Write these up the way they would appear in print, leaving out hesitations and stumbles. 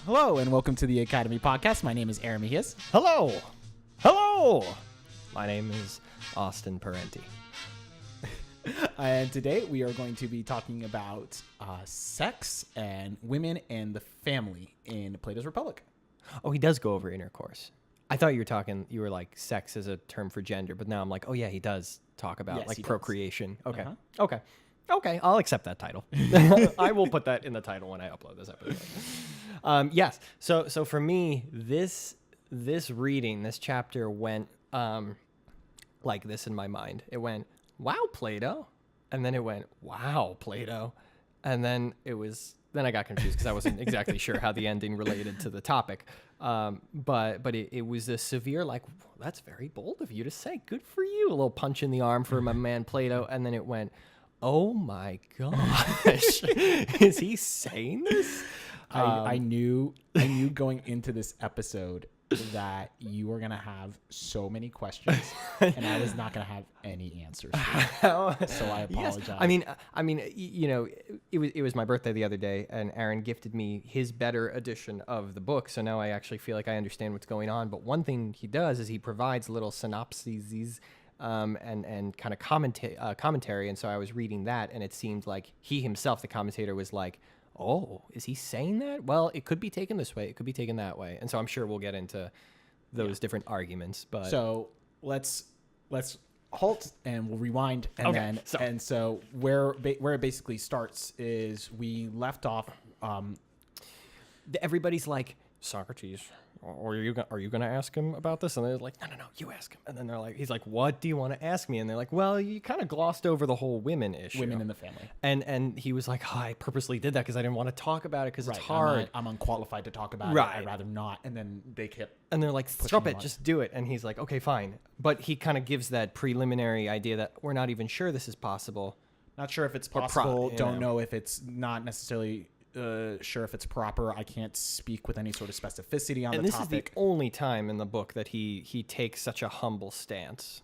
Hello and welcome to the Academy Podcast. My name is Aaron Mejias. Hello. Hello. My name is Austin Parenti. And today we are going to be talking about sex and women and the family in Plato's Republic. Oh, he does go over intercourse. I thought you were like sex as a term for gender, but now I'm like, oh yeah, he does talk about Yes, like he does. procreation. Okay. Uh-huh. Okay, I'll accept that title. I will put that in the title when I upload this episode. Yes. So for me, this reading, this chapter went like this in my mind. It went, wow, Plato. And then it went, wow, Plato. And then I got confused because I wasn't exactly sure how the ending related to the topic. But it was a severe, like, that's very bold of you to say. Good for you. A little punch in the arm for my man Plato. And then it went, oh my gosh, is he saying this? I knew going into this episode that you were going to have so many questions and I was not going to have any answers. So I apologize. Yes. I mean, you know, it was my birthday the other day and Aaron gifted me his better edition of the book. So now I actually feel like I understand what's going on. But one thing he does is he provides little synopses and kind of commentary. And so I was reading that and it seemed like he himself, the commentator, was like, oh, is he saying that? Well, it could be taken this way. It could be taken that way. And so I'm sure we'll get into those different arguments. But so let's halt and we'll rewind. And so where it basically starts is we left off. Everybody's like, Socrates, are you going to ask him about this? And they're like, no, you ask him. And then he's like, what do you want to ask me? And they're like, well, you kind of glossed over the whole women issue. Women in the family. And he was like, oh, I purposely did that because I didn't want to talk about it because it's hard. I'm unqualified to talk about it. I'd rather not. And then they kept and they're like, stop it, just do it. And he's like, okay, fine. But he kind of gives that preliminary idea that we're not even sure this is possible. Not sure if it's possible. Don't know if it's not necessarily sure if it's proper. I can't speak with any sort of specificity on the topic. And this is the only time in the book that he takes such a humble stance.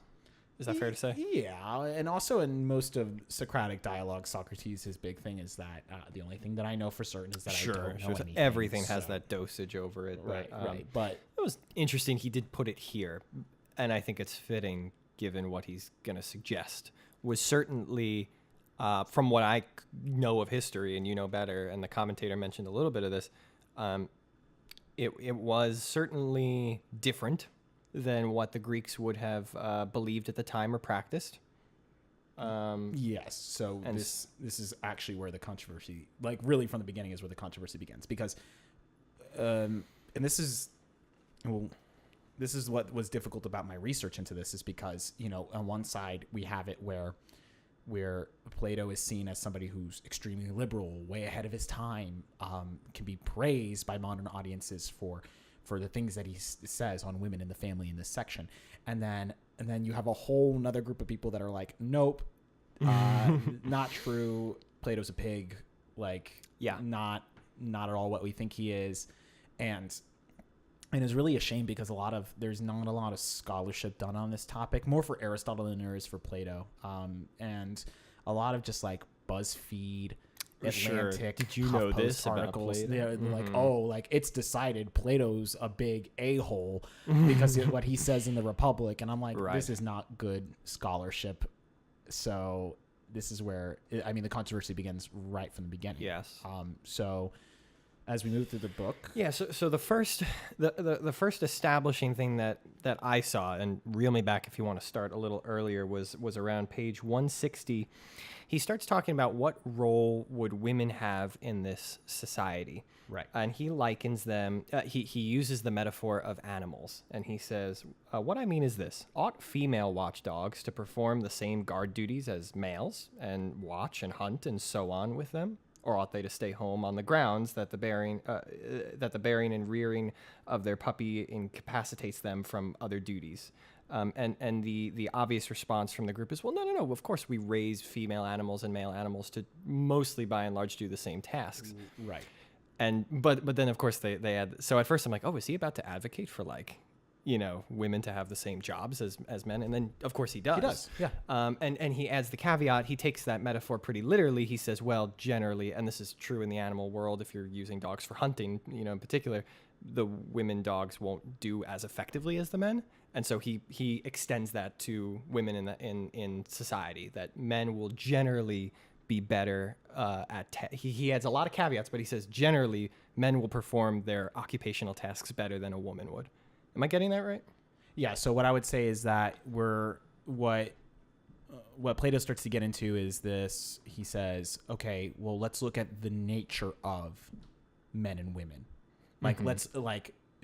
Is that fair to say? Yeah, and also in most of Socratic dialogue, Socrates, his big thing is that the only thing that I know for certain is that I don't know anything. Everything has that dosage over it. Right. But it was interesting he did put it here, and I think it's fitting given what he's going to suggest, was certainly... from what I know of history, and you know better, and the commentator mentioned a little bit of this, it was certainly different than what the Greeks would have believed at the time or practiced. Yes. So this is actually where the controversy, like really from the beginning, is where the controversy begins. Because, and this is what was difficult about my research into this, is because, you know, on one side we have it where Plato is seen as somebody who's extremely liberal, way ahead of his time, can be praised by modern audiences for the things that he says on women in the family in this section. And then you have a whole nother group of people that are like, nope, not true. Plato's a pig. Like, yeah, not at all what we think he is. And it's really a shame because there's not a lot of scholarship done on this topic, more for Aristotle than there is for Plato. And a lot of just like BuzzFeed, Atlantic, Did you know this articles. about Plato? They're like, oh, like it's decided Plato's a big a-hole because of what he says in the Republic. And I'm like, this is not good scholarship. So this is where, the controversy begins right from the beginning. Yes. So as we move through the book. Yeah, so the first establishing thing that I saw, and reel me back if you want to start a little earlier, was around page 160. He starts talking about what role would women have in this society. Right. And he likens them, he uses the metaphor of animals, and he says, what I mean is this: ought female watchdogs to perform the same guard duties as males, and watch and hunt and so on with them? Or ought they to stay home on the grounds that the bearing and rearing of their puppy incapacitates them from other duties? And the obvious response from the group is, well, no. Of course, we raise female animals and male animals to mostly, by and large, do the same tasks. Right. But then, of course, they add. So at first, I'm like, oh, is he about to advocate for like women to have the same jobs as men. And then, of course, he does. He does, yeah. And he adds the caveat. He takes that metaphor pretty literally. He says, well, generally, and this is true in the animal world, if you're using dogs for hunting, in particular, the women dogs won't do as effectively as the men. And so he extends that to women in society, that men will generally be better he adds a lot of caveats, but he says generally men will perform their occupational tasks better than a woman would. Am I getting that right? Yeah. So what I would say is that what Plato starts to get into is this. He says, okay, well, let's look at the nature of men and women. Like, let's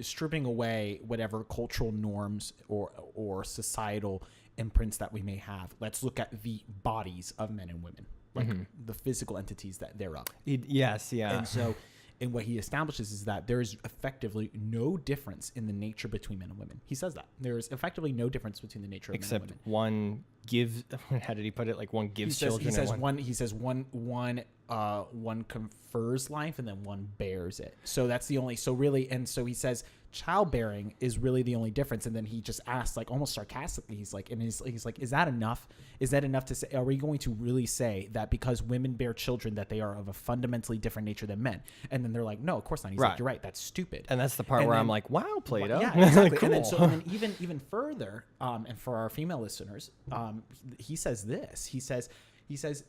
stripping away whatever cultural norms or societal imprints that we may have. Let's look at the bodies of men and women, like the physical entities that they're of. Yes, yeah. And so, and what he establishes is that there is effectively no difference in the nature between men and women. He says that there is effectively no difference between the nature of men and women. Except one gives. How did he put it? Like one gives children. He says one confers life and then one bears it. So that's the only. So really, and so he says childbearing is really the only difference. And then he just asks, like almost sarcastically, he's like, is that enough? Is that enough to say? Are we going to really say that because women bear children that they are of a fundamentally different nature than men? And then they're like, no, of course not. He's like, you're right. That's stupid. And that's the part where I'm like, wow, Plato. Yeah, exactly. Cool. And then even further, and for our female listeners, he says this. He says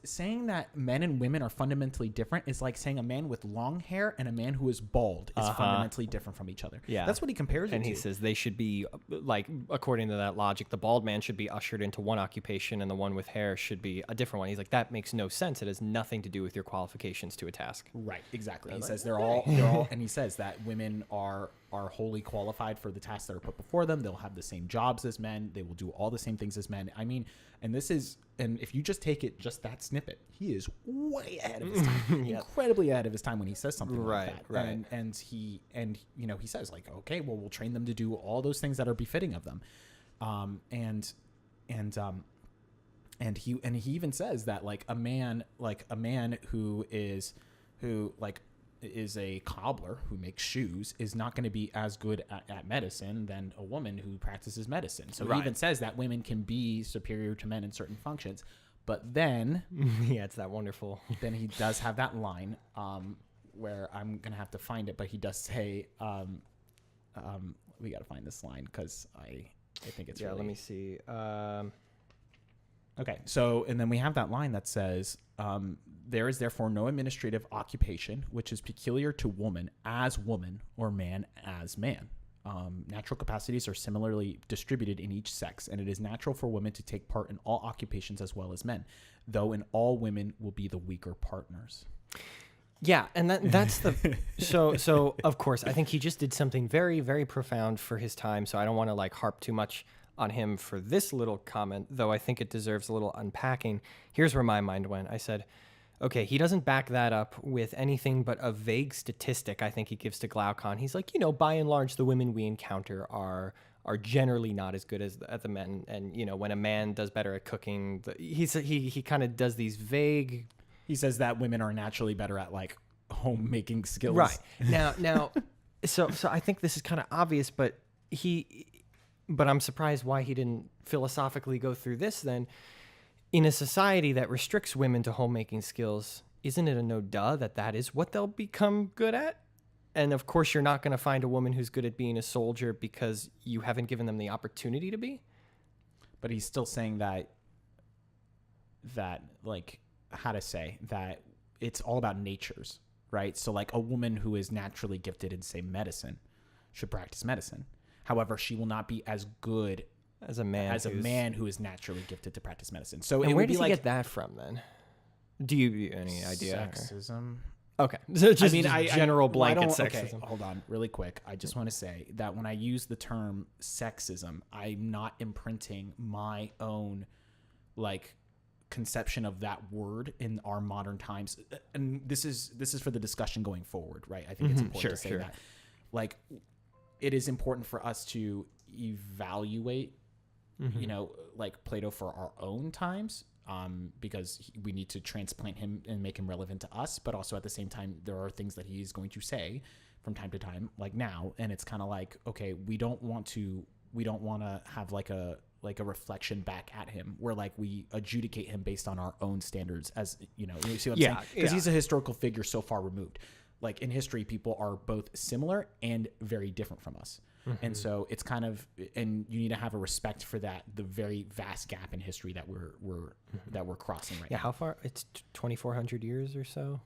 saying that men and women are fundamentally different is like saying a man with long hair and a man who is bald is fundamentally different from each other. Yeah. That's what he compares it to. And he says they should be, like, according to that logic, the bald man should be ushered into one occupation and the one with hair should be a different one. He's like, that makes no sense. It has nothing to do with your qualifications to a task. Right, exactly. He says they're all, and he says that women are wholly qualified for the tasks that are put before them. They'll have the same jobs as men. They will do all the same things as men. I mean, and if you just take it, just that snippet, he is way ahead of his time, incredibly ahead of his time when he says something like that. Right. And he says like, okay, well, we'll train them to do all those things that are befitting of them. And he even says that like a man who is a cobbler who makes shoes is not going to be as good at medicine than a woman who practices medicine. So he even says that women can be superior to men in certain functions. But then... yeah, it's that wonderful. Then he does have that line where I'm going to have to find it, but he does say... we got to find this line because I think it's really... let me see. Okay, so, and then we have that line that says... there is therefore no administrative occupation which is peculiar to woman as woman or man as man. Natural capacities are similarly distributed in each sex, and it is natural for women to take part in all occupations as well as men, though in all women will be the weaker partners. Yeah, and that's the so of course I think he just did something very, very profound for his time, so I don't want to like harp too much on him for this little comment, though I think it deserves a little unpacking. Here's where my mind went. I said, okay, he doesn't back that up with anything but a vague statistic I think he gives to Glaucon. He's like, by and large, the women we encounter are generally not as good as the men. And, when a man does better at cooking, he kind of does these vague... He says that women are naturally better at, like, homemaking skills. Right. Now, so I think this is kind of obvious, but I'm surprised why he didn't philosophically go through this then. In a society that restricts women to homemaking skills, isn't it a no-duh that is what they'll become good at? And of course, you're not going to find a woman who's good at being a soldier because you haven't given them the opportunity to be. But he's still saying that like, how to say, that it's all about natures, right? So like a woman who is naturally gifted in, say, medicine should practice medicine. However, she will not be as good as a man who is naturally gifted to practice medicine. So and it where would be does he like get that from then? Do you any idea? Sexism. Okay, so just general I blanket don't, sexism. Okay, hold on, really quick. I just want to say that when I use the term sexism, I'm not imprinting my own like conception of that word in our modern times. And this is for the discussion going forward, right? I think it's important to say that. Like, it is important for us to evaluate, like Plato for our own times, because we need to transplant him and make him relevant to us. But also at the same time, there are things that he is going to say from time to time, like now. And it's kind of like, okay, we don't want to to have like a reflection back at him where like we adjudicate him based on our own standards, as you see what I'm saying? Because he's a historical figure so far removed. Like in history, people are both similar and very different from us. And so it's kind of, and you need to have a respect for that, the very vast gap in history that we're crossing right now. How far? It's 2,400 years or so.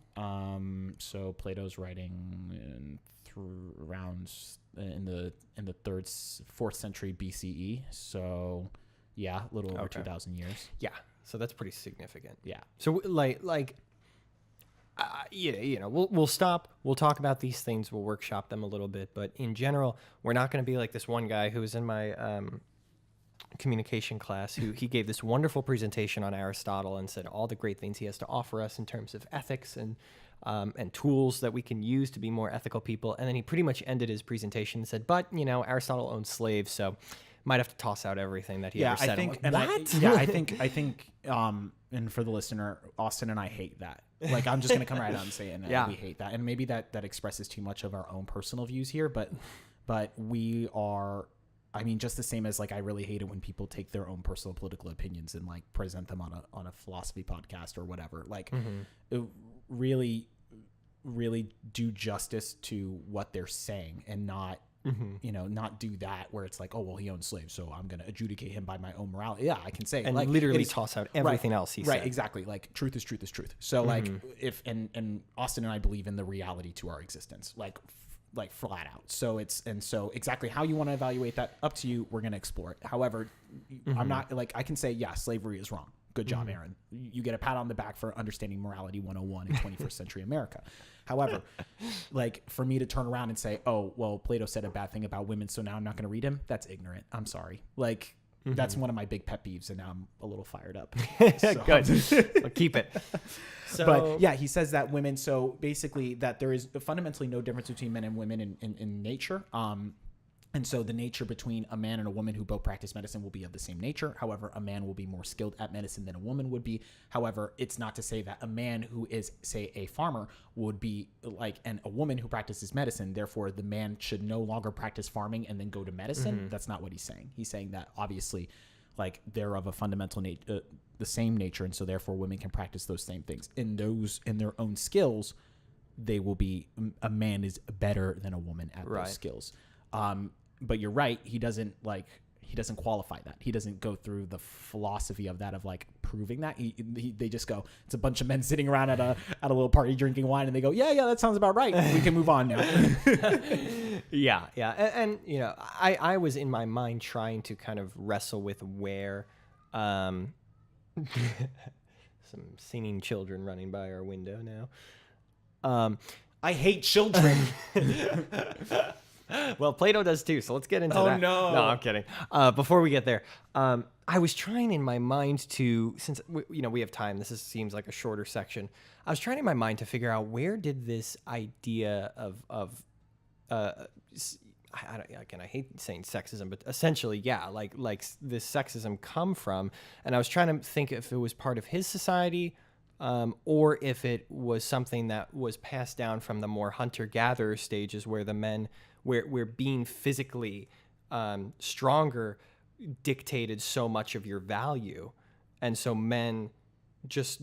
So Plato's writing around in the fourth century BCE. So yeah, a little over 2,000 years. Yeah. So that's pretty significant. Yeah. So we'll stop. We'll talk about these things. We'll workshop them a little bit. But in general, we're not going to be like this one guy who was in my communication class he gave this wonderful presentation on Aristotle and said all the great things he has to offer us in terms of ethics and tools that we can use to be more ethical people. And then he pretty much ended his presentation and said, but, Aristotle owned slaves, so might have to toss out everything that he ever said. I think, and for the listener, Austin and I hate that. Like, I'm just going to come right out and say it. We hate that. And maybe that expresses too much of our own personal views here, but we are, just the same as like, I really hate it when people take their own personal political opinions and like present them on a philosophy podcast or whatever. Like really do justice to what they're saying and not, not do that where it's like, oh, well, he owns slaves, so I'm going to adjudicate him by my own morality. Yeah, I can say and like, literally toss out everything else he said. Right, exactly. Like truth is truth is truth. So like if, and Austin and I believe in the reality to our existence, like flat out. So so exactly how you want to evaluate that, up to you. We're going to explore it. However, I'm not like, I can say, yeah, slavery is wrong. Good job, Aaron. You get a pat on the back for understanding morality 101 in 21st century America. However, like for me to turn around and say, oh, well, Plato said a bad thing about women, so now I'm not going to read him. That's ignorant. I'm sorry. Like that's one of my big pet peeves, and now I'm a little fired up. Good. Well, keep it. But yeah, he says that women, so basically that there is fundamentally no difference between men and women in nature. And so the nature between a man and a woman who both practice medicine will be of the same nature. However, a man will be more skilled at medicine than a woman would be. However, it's not to say that a man who is, say, a farmer would be like, and a woman who practices medicine, therefore the man should no longer practice farming and then go to medicine. That's not what he's saying. He's saying that obviously like they're of a fundamental the same nature. And so therefore women can practice those same things in their own skills. They will be, a man is better than a woman at those skills. But you're right. He doesn't qualify that. He doesn't go through the philosophy of that, of like proving that. They just go, it's a bunch of men sitting around at a little party drinking wine, and they go, yeah, that sounds about right. We can move on now. Yeah. And I was in my mind trying to kind of wrestle with where some singing children running by our window now. I hate children. Well, Plato does too, so let's get into that. Oh, no. No, I'm kidding. Before we get there, I was trying in my mind to, since we have time, seems like a shorter section. I was trying in my mind to figure out where did this idea of I hate saying sexism, but essentially, yeah, like this sexism come from. And I was trying to think if it was part of his society, or if it was something that was passed down from the more hunter-gatherer stages where the men, where being physically stronger dictated so much of your value. And so men just...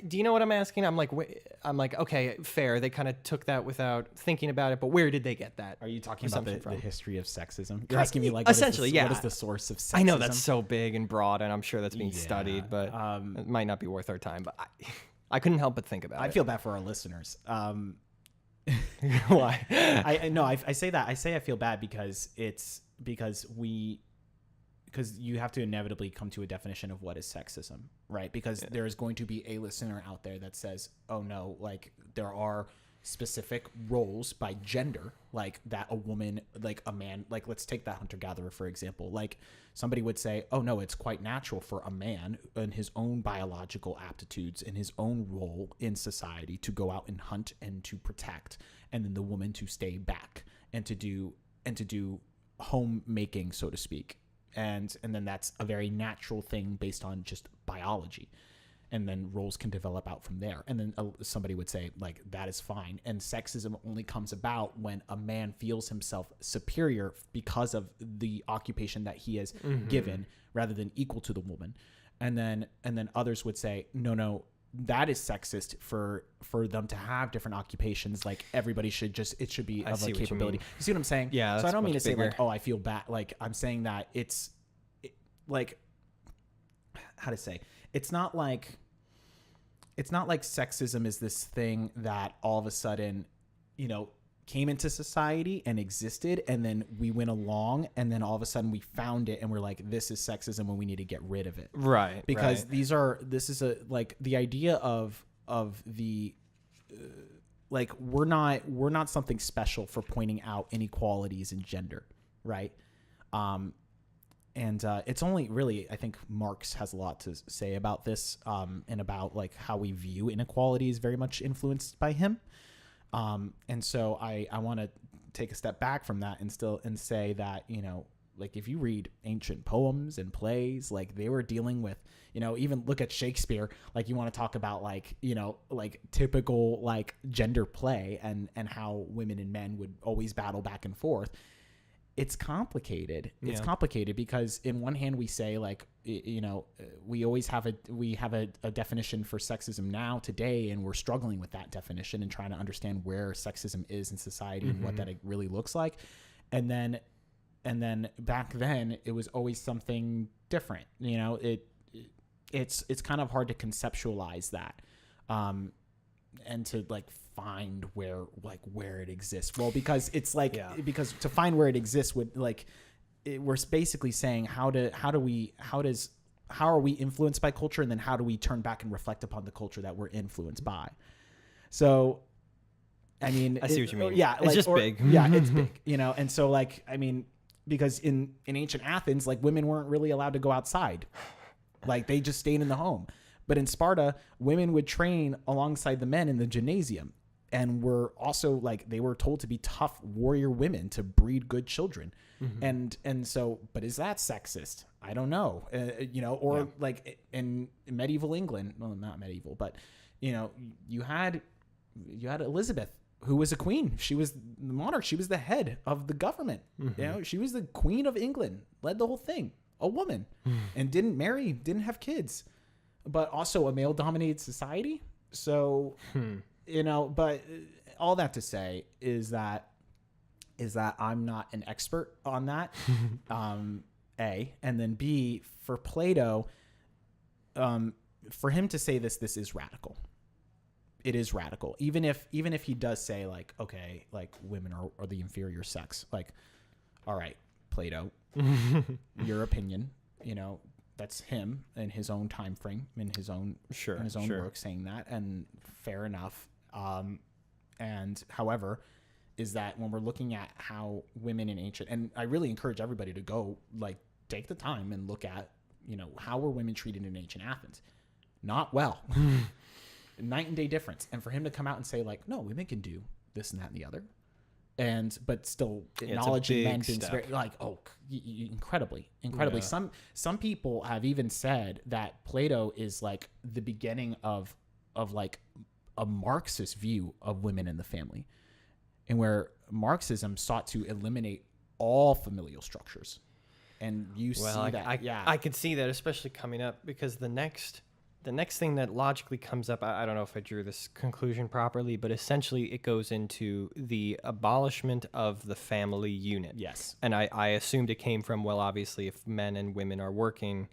Do you know what I'm asking? I'm like, okay, fair. They kind of took that without thinking about it, but where did they get that? Are you talking about the history of sexism? You're asking me like, essentially, what is the source of sexism? I know that's so big and broad, and I'm sure that's being studied, but it might not be worth our time. But I couldn't help but think about it. I feel bad for our listeners. Why? I say that. I say I feel bad because you have to inevitably come to a definition of what is sexism, right? Because there is going to be a listener out there that says, oh no, like there are specific roles by gender, like that a woman, like a man, like let's take that hunter-gatherer, for example. Like somebody would say, oh no, it's quite natural for a man in his own biological aptitudes, in his own role in society, to go out and hunt and to protect, and then the woman to stay back and to do homemaking, so to speak. And then that's a very natural thing based on just biology. and then roles can develop out from there. And then somebody would say, like, that is fine. And sexism only comes about when a man feels himself superior because of the occupation that he is given, rather than equal to the woman. And then others would say, no, that is sexist for them to have different occupations. Like, everybody should it should be of a capability. You see what I'm saying? Yeah. So I don't mean to bigger. say like, oh, I feel bad. Like, I'm saying that like, how to say, it's not like sexism is this thing that all of a sudden, came into society and existed, and then we went along, and then all of a sudden we found it and we're like, this is sexism and we need to get rid of it. Right. Because this is the idea of the, like, we're not something special for pointing out inequalities in gender. Right. And it's only really, I think Marx has a lot to say about this, and about like how we view inequality is very much influenced by him. And so I want to take a step back from that and say that, like, if you read ancient poems and plays, like, they were dealing with, even look at Shakespeare, like, you want to talk about like, like typical like gender play and how women and men would always battle back and forth. It's complicated. It's complicated because in one hand we say, like, we always have a definition for sexism now today, and we're struggling with that definition and trying to understand where sexism is in society and what that really looks like. And then back then it was always something different. It's kind of hard to conceptualize that, and to like find where it exists. Well, because it's like, because to find where it exists would like, we're basically saying how are we influenced by culture, and then how do we turn back and reflect upon the culture that we're influenced by. So I mean, I see what you mean. Yeah, it's just big. Yeah, it's big. And so like, I mean, because in ancient Athens, like, women weren't really allowed to go outside. Like, they just stayed in the home. But in Sparta, women would train alongside the men in the gymnasium, and were also like, they were told to be tough warrior women to breed good children. And so, but is that sexist? I don't know. Like in medieval England, well, not medieval, but you had Elizabeth, who was a queen. She was the monarch. She was the head of the government. She was the queen of England, led the whole thing, a woman, and didn't marry, didn't have kids, but also a male dominated society. So, but all that to say is that I'm not an expert on that. A, and then B, for Plato, for him to say this is radical. It is radical. Even if he does say like, okay, like, women are the inferior sex, like, all right, Plato, your opinion, that's him in his own time frame, in his own work, saying that, and fair enough. And however, is that when we're looking at how women in ancient, and I really encourage everybody to go, like, take the time and look at, how were women treated in ancient Athens? Not well. Night and day difference. And for him to come out and say like, no, women can do this and that and the other, but still acknowledging men being very, like, incredibly. Yeah. Some people have even said that Plato is like the beginning of like a Marxist view of women in the family, and where Marxism sought to eliminate all familial structures. And you see that. I could see that, especially coming up, because the next thing that logically comes up, I don't know if I drew this conclusion properly, but essentially it goes into the abolishment of the family unit. Yes. And I assumed it came from, well, obviously, if men and women are working,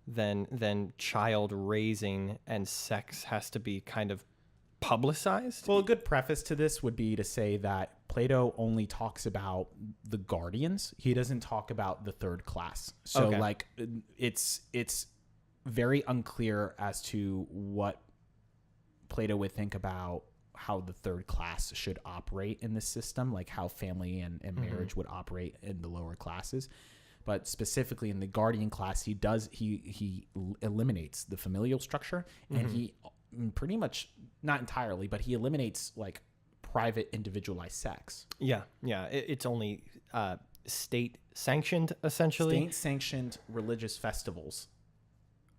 then child raising and sex has to be kind of publicized. Well, a good preface to this would be to say that Plato only talks about the guardians. He doesn't talk about the third class. So like, it's very unclear as to what Plato would think about how the third class should operate in this system, like how family and marriage would operate in the lower classes. But specifically in the guardian class, he eliminates the familial structure, and he pretty much, not entirely, but he eliminates like private individualized sex. Yeah. It's only state sanctioned, essentially. State sanctioned religious festivals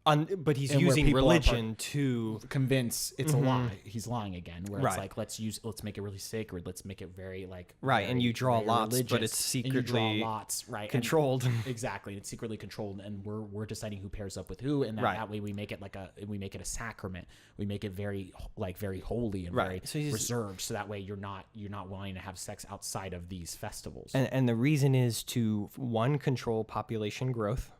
But he's And where using people are religion to convince it's a lie. He's lying again. Where it's Right. like let's make it really sacred. Let's make it very like right, and very- you draw very lots, but religious. it's And you draw secretly lots, right? And- controlled. exactly, it's secretly controlled, and we're deciding who pairs up with who, and Right. that way we make it a sacrament. We make it very very holy and Right. very So he's- reserved. So that way you're not wanting to have sex outside of these festivals. And the reason is to, one, control population growth.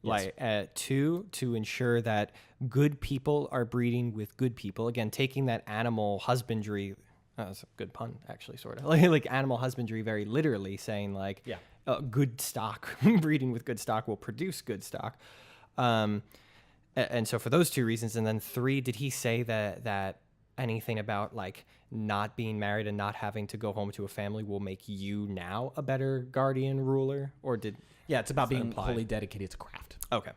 Yes. Like, two, to ensure that good people are breeding with good people. Again, taking that animal husbandry, that's a good pun, actually, sort of. Like animal husbandry very literally, saying like, Yeah. Good stock, breeding with good stock will produce good stock. And so for those two reasons, and then three, did he say that anything about like not being married and not having to go home to a family will make you now a better guardian ruler? Or did... Yeah, it's about being implied? wholly dedicated to craft. Okay.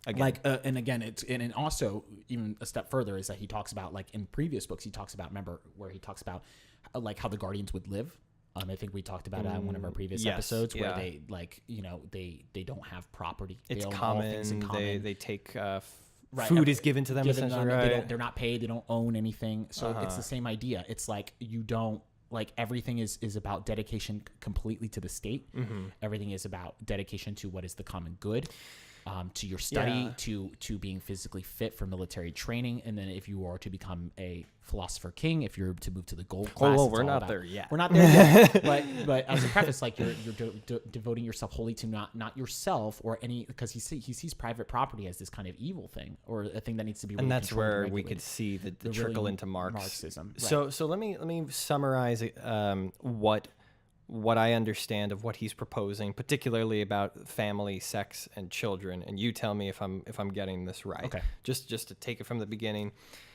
Again. Like, and again, and also even a step further is that he talks about, like in previous books, he talks about, remember where he talks about like how the guardians would live. I think we talked about it in one of our previous yes, episodes where yeah. they like, they don't have property. It's they own all common. things in common. They take Right. food is given to them Given essentially. them, Right? they're not paid. They don't own anything. So it's the same idea. It's like you don't, like everything is about dedication completely to the state. Everything is about dedication to what is the common good, to your study, to being physically fit for military training. And then if you are to become a philosopher king, if you're to move to the gold class, well, it's we're all not about- there yet. We're not there yet. but as a preface, like you're devoting yourself wholly to not yourself or any, because he sees private property as this kind of evil thing or a thing that needs to be. Really And that's controlled and where we regulated. could see the really trickle into Marxism. So let me summarize what I understand of what he's proposing, particularly about family, sex, and children. And you tell me if I'm getting this right. Okay. Just to take it from the beginning,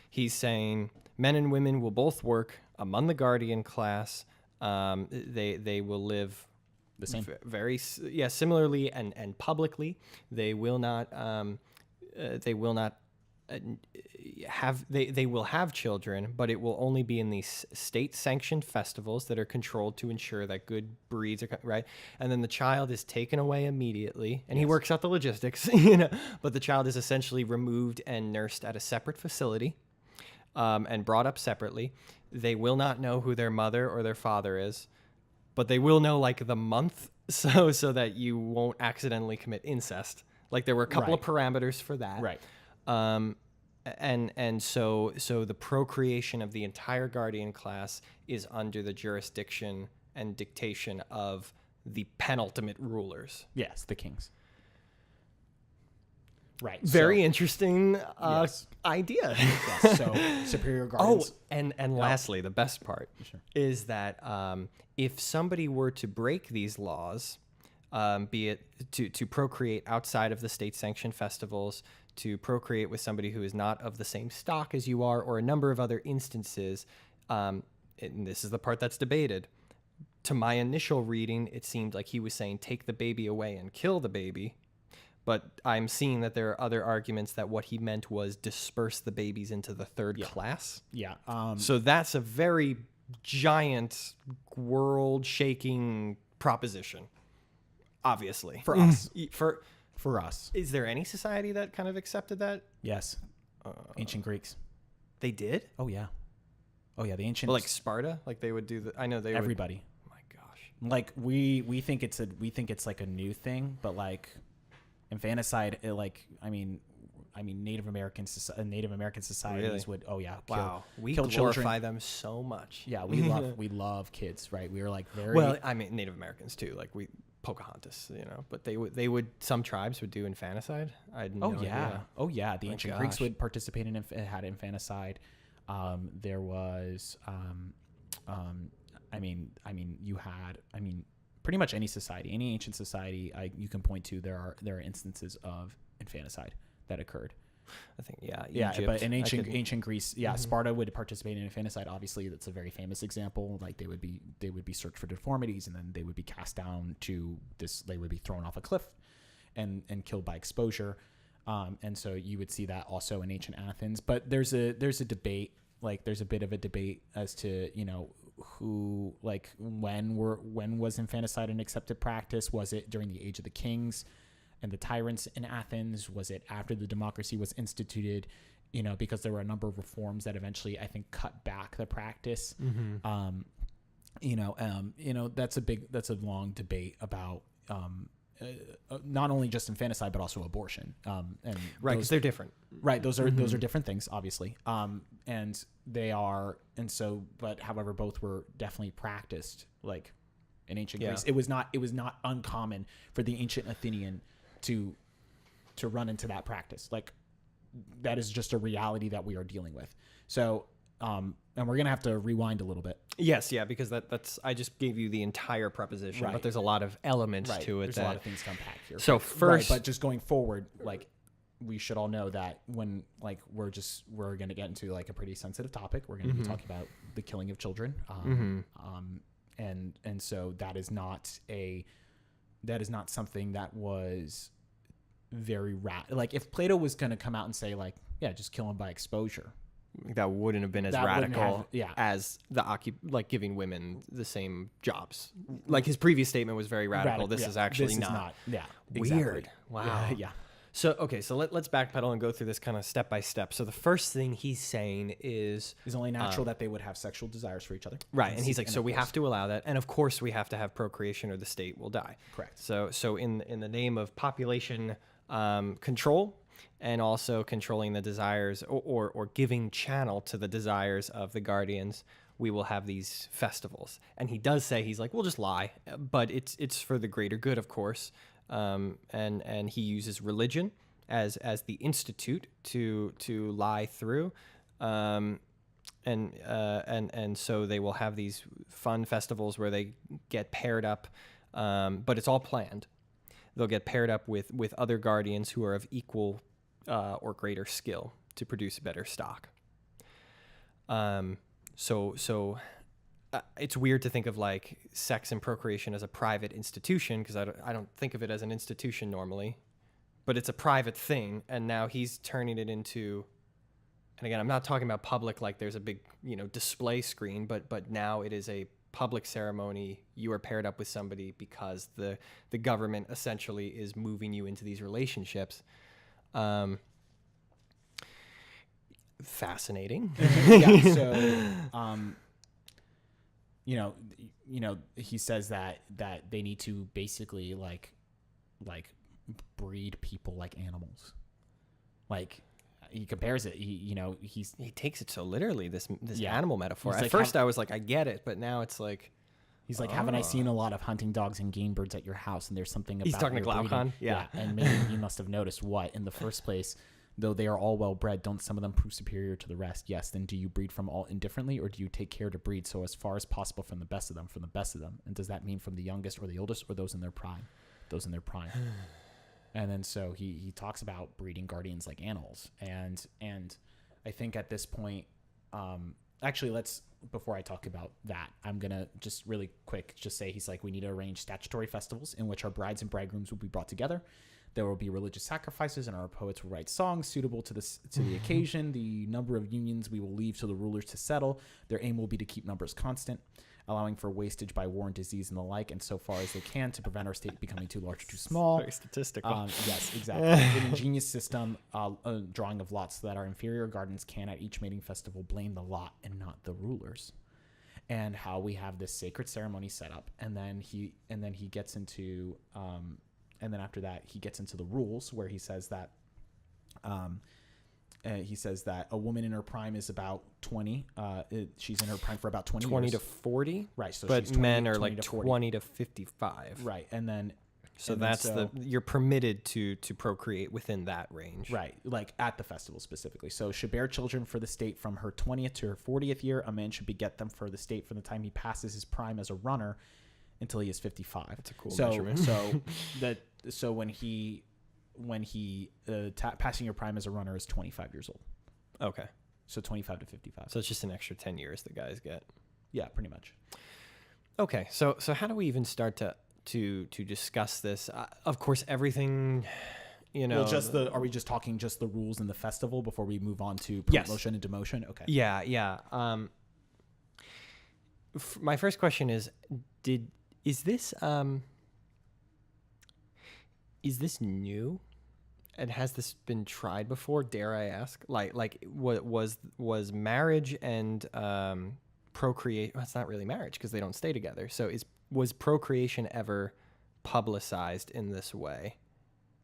he's saying men and women will both work among the guardian class. They will live The same. very similarly and publicly. They will not they will have children, but it will only be in these state-sanctioned festivals that are controlled to ensure that good breeds are right. And then the child is taken away immediately, and he works out the logistics, But the child is essentially removed and nursed at a separate facility, and brought up separately. They will not know who their mother or their father is, but they will know like the month, so that you won't accidentally commit incest. Like there were a couple of parameters for that, Right. And so the procreation of the entire guardian class is under the jurisdiction and dictation of the penultimate rulers. Yes, the kings. Right. Very so, interesting Yes. idea. yes, so superior guardians. And lastly, the best part is that if somebody were to break these laws, be it to procreate outside of the state-sanctioned festivals, to procreate with somebody who is not of the same stock as you are, or a number of other instances, and this is the part that's debated. To my initial reading, it seemed like he was saying take the baby away and kill the baby. But I'm seeing that there are other arguments that what he meant was disperse the babies into the third class. Yeah. So that's a very giant, world-shaking proposition, obviously. For us. For us. Is there any society that kind of accepted that? Yes. Ancient Greeks. They did? Oh yeah. Oh yeah. The ancient. Well, like Sparta? Like they would do the... I know they everybody. would... Oh my gosh. Like we think it's like a new thing, but like infanticide, Native American societies would We kill glorify children. them so much. Yeah, we love kids, right? We were like very Well, I mean Native Americans too. Like Pocahontas, but they would some tribes would do infanticide. I had no idea. Oh yeah. The ancient Greeks gosh. would participate in had infanticide. There was you had pretty much any society, any ancient society you can point to, there are instances of infanticide that occurred. I think Egypt, but in ancient Greece, Sparta would participate in infanticide. Obviously, that's a very famous example. Like they would be searched for deformities, and then they would be cast down to this. They would be thrown off a cliff, and killed by exposure. And so you would see that also in ancient Athens. But there's a debate. Like there's a bit of a debate as to who when was infanticide an accepted practice? Was it during the age of the kings? the tyrants in Athens? Was it after the democracy was instituted? Because there were a number of reforms that eventually, I think, cut back the practice. That's a long debate about not only just infanticide but also abortion. And right, because they're different. Right, those are different things, obviously. And they are, but however, both were definitely practiced like in ancient Greece. It was not uncommon for the ancient Athenian to run into that practice. Like, that is just a reality that we are dealing with. So, and we're gonna have to rewind a little bit. Yes, yeah, because that's I just gave you the entire preposition, right. But there's a lot of elements to it. There's a lot of things to unpack here. So first, but just going forward, like, we should all know that when we're gonna get into like a pretty sensitive topic. We're gonna be talking about the killing of children. And so that is not something that was very like, if Plato was going to come out and say like, yeah, just kill them by exposure, that wouldn't have been as radical as like giving women the same jobs. Like, his previous statement was very radical. This is actually not. Yeah, weird. Exactly. Wow. Yeah. So let's backpedal and go through this kind of step by step. So the first thing he's saying is only natural that they would have sexual desires for each other. Right, and he's like, so we have to allow that, and of course we have to have procreation or the state will die. Correct. So in the name of population control, and also controlling the desires or giving channel to the desires of the guardians, we will have these festivals. And he does say, he's like, we'll just lie, but it's for the greater good, of course. And he uses religion as the institute to lie through, and so they will have these fun festivals where they get paired up, but it's all planned. They'll get paired up with other guardians who are of equal or greater skill to produce better stock. So it's weird to think of like sex and procreation as a private institution, because I don't think of it as an institution normally, but it's a private thing. And now he's turning it into, and again, I'm not talking about public, like there's a big, display screen, but now it is a public ceremony. You are paired up with somebody because the government essentially is moving you into these relationships. Fascinating. Yeah. So, he says that they need to basically like breed people like animals. Like, he compares it. He takes it so literally, this Yeah. animal metaphor. He's At like, first I was like, I get it, but now it's like, he's like, haven't I seen a lot of hunting dogs and game birds at your house? And there's something about He's talking to your breeding." Glaucon? Yeah. And maybe you must have noticed what, in the first place, though they are all well bred, don't some of them prove superior to the rest? Yes. Then do you breed from all indifferently, or do you take care to breed so as far as possible from the best of them, And does that mean from the youngest or the oldest, or those in their prime? And then so he talks about breeding guardians like animals. And I think at this point, actually, before I talk about that, I'm going to just really quick just say, he's like, we need to arrange statutory festivals in which our brides and bridegrooms will be brought together. There will be religious sacrifices, and our poets will write songs suitable to the occasion. The number of unions we will leave to the rulers to settle. Their aim will be to keep numbers constant, allowing for wastage by war and disease and the like, and so far as they can to prevent our state becoming too large or too small. very statistical. Yes, exactly. An ingenious system, drawing of lots, so that our inferior guardians can at each mating festival blame the lot and not the rulers. And how we have this sacred ceremony set up, and then he gets into and then after that he gets into the rules, where he says that a woman in her prime is about 20. She's in her prime for about 20 20 years. to 40. Right. So but she's 20, men are 20 like to 40. 20 to 55. Right. And then you're permitted to procreate within that range. Right. Like at the festival specifically. So should bear children for the state from her 20th to her 40th year. A man should beget them for the state from the time he passes his prime as a runner until he is 55. That's a cool measurement. So when he passing your prime as a runner is 25 years old. Okay. So 25 to 55. So it's just an extra 10 years the guys get. Yeah, pretty much. Okay. So how do we even start to discuss this? Of course, everything, Well, are we just talking just the rules in the festival before we move on to promotion and demotion? Okay. Yeah. My first question is is this new? And has this been tried before? Dare I ask? What was marriage and procreate? Well, it's not really marriage because they don't stay together. So was procreation ever publicized in this way?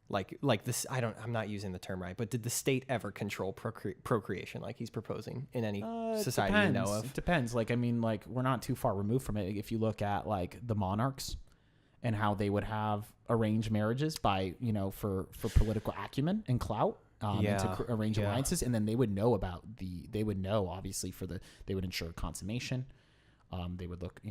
Like this? I'm not using the term right, but did the state ever control procreation like he's proposing in any society you know of? It depends. Like, I mean, like, we're not too far removed from it. If you look at like the monarchs and how they would have arranged marriages by, for political acumen and clout, and to arrange alliances, and then they would know obviously they would ensure consummation. They would look,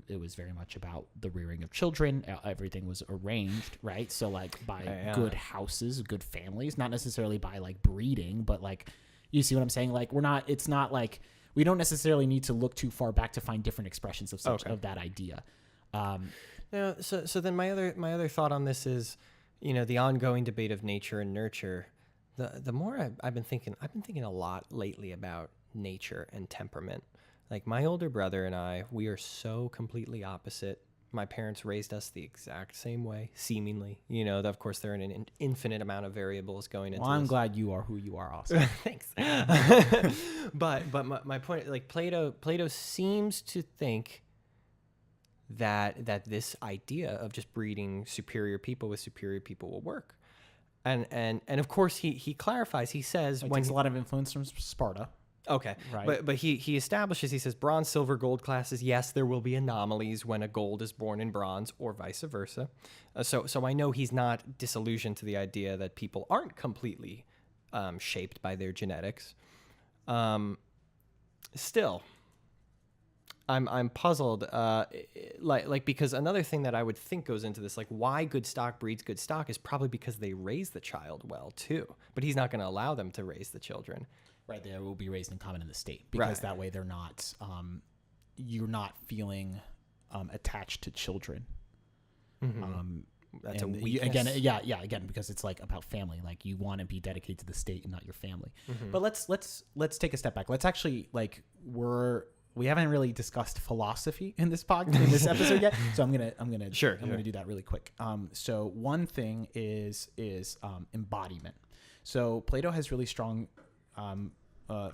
it was very much about the rearing of children. Everything was arranged, right? So like by good houses, good families, not necessarily by like breeding, but like, you see what I'm saying? Like it's not like, we don't necessarily need to look too far back to find different expressions of of that idea. Now, so then my other thought on this is, the ongoing debate of nature and nurture. The more I've been thinking a lot lately about nature and temperament. Like my older brother and I, we are so completely opposite. My parents raised us the exact same way, seemingly. Of course, there are an infinite amount of variables going into. Well, I'm this. Glad you are who you are, Austin. Thanks. but my point, like Plato seems to think that this idea of just breeding superior people with superior people will work. And of course he clarifies, he says It takes a lot of influence from Sparta. Okay. Right. But he establishes, he says bronze, silver, gold classes, yes, there will be anomalies when a gold is born in bronze or vice versa. So I know he's not disillusioned to the idea that people aren't completely shaped by their genetics. Still, I'm puzzled, because another thing that I would think goes into this, like why good stock breeds good stock, is probably because they raise the child well too. But he's not going to allow them to raise the children. Right, they will be raised in common in the state because that way they're not, you're not feeling attached to children. Mm-hmm. That's a weakness. Again, because it's like about family. Like you want to be dedicated to the state and not your family. Mm-hmm. But let's take a step back. Let's actually we haven't really discussed philosophy in this episode yet. So I'm gonna do that really quick. So one thing is embodiment. So Plato has really strong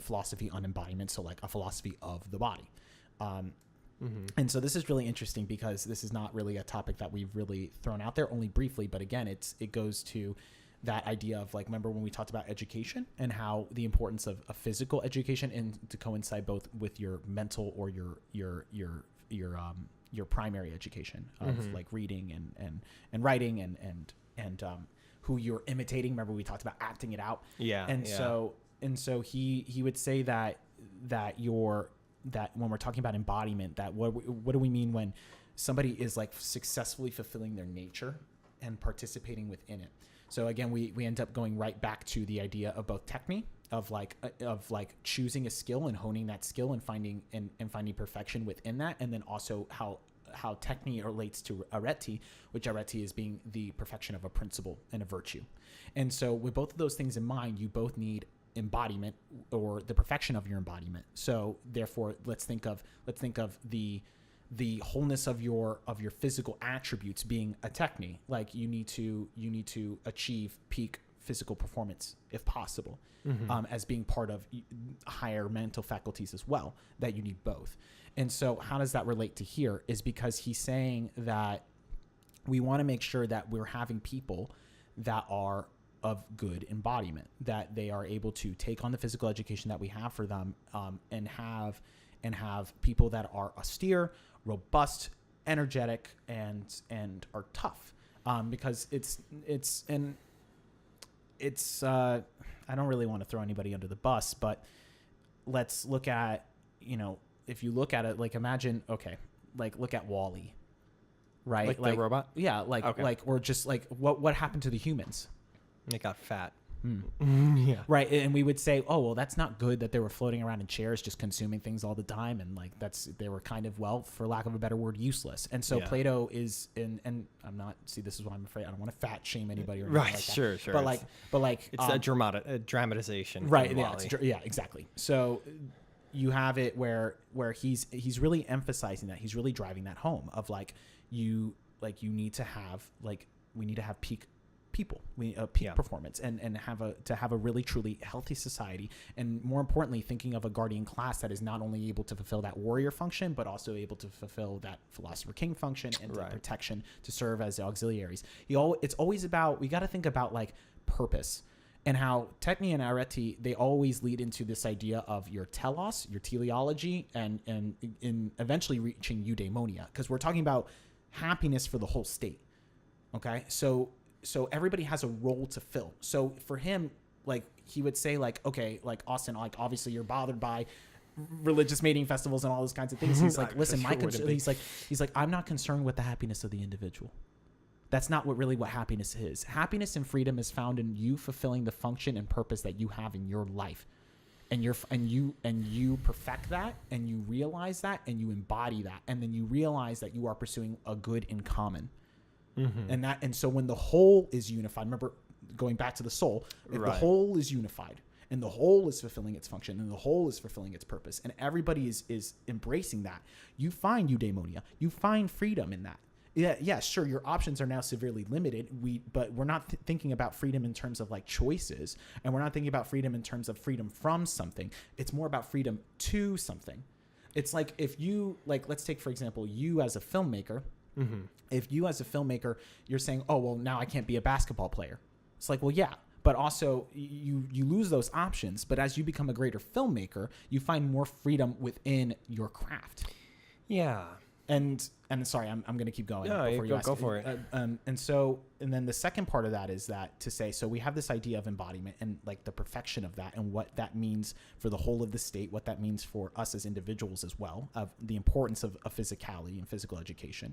philosophy on embodiment, so like a philosophy of the body. And so this is really interesting because this is not really a topic that we've really thrown out there, only briefly, but again, it goes to that idea of like, remember when we talked about education and how the importance of a physical education and to coincide both with your mental or your primary education of like reading and writing and who you're imitating. Remember we talked about acting it out. So he would say that when we're talking about embodiment, that what do we mean when somebody is like successfully fulfilling their nature and participating within it? So again, we end up going right back to the idea of both techne, of like choosing a skill and honing that skill and finding perfection within that, and then also how techne relates to arete, which arete is being the perfection of a principle and a virtue. And so with both of those things in mind, you both need embodiment or the perfection of your embodiment. So therefore, let's think of the wholeness of your physical attributes being a techne. Like you need to achieve peak physical performance if possible, as being part of higher mental faculties as well, that you need both. And so how does that relate to here is because he's saying that we want to make sure that we're having people that are of good embodiment, that they are able to take on the physical education that we have for them, and have people that are austere, robust, energetic, and are tough, because it's I don't really want to throw anybody under the bus, but let's look at, if you look at it, like imagine, look at WALL-E, right? Like the robot? Yeah, or just like what happened to the humans? They got fat. Yeah. Right. And we would say, oh, well, that's not good that they were floating around in chairs just consuming things all the time. And like they were kind of, well, for lack of a better word, useless. And so Plato is and I'm not, this is what I'm afraid, I don't want to fat shame anybody or anything like that. Sure. But it's a dramatization. Right. Yeah, exactly. So you have it where he's really emphasizing that, he's really driving that home of we need to have peak people, peak Yeah. performance, and have a really truly healthy society, and more importantly, thinking of a guardian class that is not only able to fulfill that warrior function, but also able to fulfill that philosopher king function and the protection to serve as auxiliaries. It's always about, we got to think about like purpose. And how Techne and Arete, they always lead into this idea of your telos, your teleology, and in eventually reaching eudaimonia, because we're talking about happiness for the whole state. Okay, so everybody has a role to fill. So for him, like he would say, like, okay, like Austin, like obviously you're bothered by religious mating festivals and all those kinds of things. He's like, listen, he's like, I'm not concerned with the happiness of the individual. That's not what happiness is. Happiness and freedom is found in you fulfilling the function and purpose that you have in your life, and you perfect that, and you realize that, and you embody that, and then you realize that you are pursuing a good in common, and so when the whole is unified. Remember, going back to the soul, if the whole is unified, and the whole is fulfilling its function, and the whole is fulfilling its purpose, and everybody is embracing that, you find eudaimonia, you find freedom in that. Yeah, sure. Your options are now severely limited. But we're not thinking about freedom in terms of like choices, and we're not thinking about freedom in terms of freedom from something. It's more about freedom to something. It's like if you let's take for example you as a filmmaker. If you as a filmmaker, you're saying, oh well, now I can't be a basketball player. It's like, well, yeah, but also you lose those options. But as you become a greater filmmaker, you find more freedom within your craft. Yeah. And sorry, I'm going to keep going. No, before you go for it. And then the second part of that is that to say, so we have this idea of embodiment and like the perfection of that, and what that means for the whole of the state, what that means for us as individuals as well, of the importance of physicality and physical education.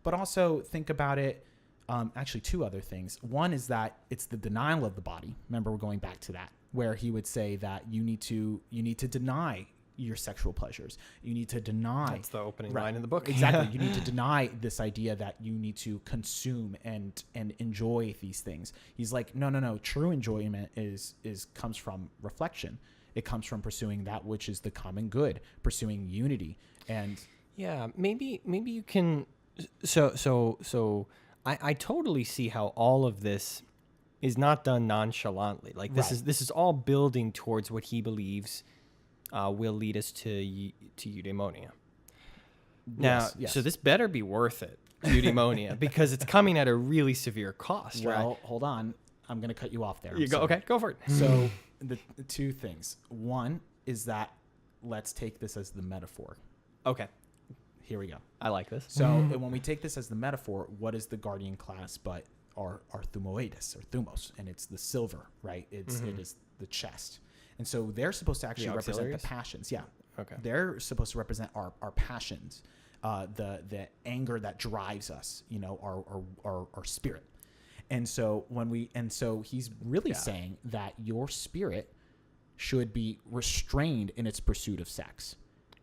But also think about it, actually two other things. One is that it's the denial of the body. Remember, we're going back to that, where he would say that you need to deny your sexual pleasures. You need to deny. That's the opening line in the book. Exactly. You need to deny this idea that you need to consume and enjoy these things. He's like, no. True enjoyment comes from reflection. It comes from pursuing that which is the common good, pursuing unity. And yeah, maybe you can. So I totally see how all of this is not done nonchalantly. Like this is all building towards what he believes will lead us to eudaimonia. Now, yes. So this better be worth it, eudaimonia, because it's coming at a really severe cost, right? Well, hold on. I'm going to cut you off there. Okay, go for it. So the two things. One is that let's take this as the metaphor. Okay. Here we go. I like this. So when we take this as the metaphor, what is the guardian class but our thumoides or thumos? And it's the silver, right? It is the chest. And so they're supposed to actually represent the passions. Yeah. Okay. They're supposed to represent our passions, the anger that drives us, our spirit. And so he's really saying that your spirit should be restrained in its pursuit of sex.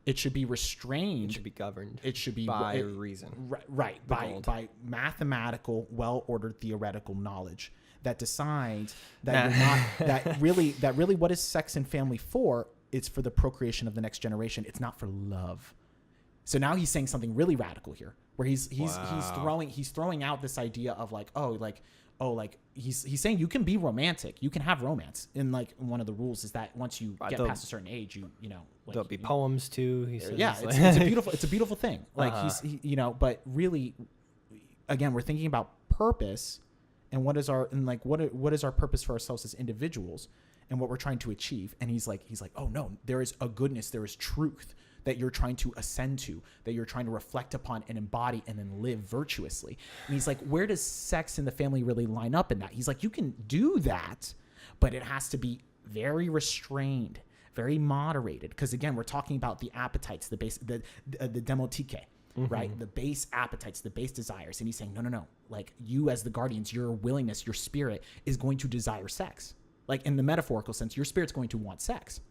It should be restrained. It should be governed. It should be by reason. Right. By mathematical, well-ordered theoretical knowledge that decides that you're not that really what is sex and family for? It's for the procreation of the next generation. It's not for love. So now he's saying something really radical here, where he's throwing out this idea of he's saying you can be romantic, you can have romance, and like one of the rules is that once you get past a certain age, there'll be poems too. He says, yeah, it's a beautiful thing. Like but really, again, we're thinking about purpose. And what is our purpose for ourselves as individuals, and what we're trying to achieve? And he's like, oh no, there is a goodness, there is truth that you're trying to ascend to, that you're trying to reflect upon and embody, and then live virtuously. And he's like, where does sex and the family really line up in that? He's like, you can do that, but it has to be very restrained, very moderated, because again, we're talking about the appetites, the base, the demotike. Right? The base appetites, the base desires. And he's saying, no. Like you as the guardians, your willingness, your spirit is going to desire sex. Like in the metaphorical sense, your spirit's going to want sex.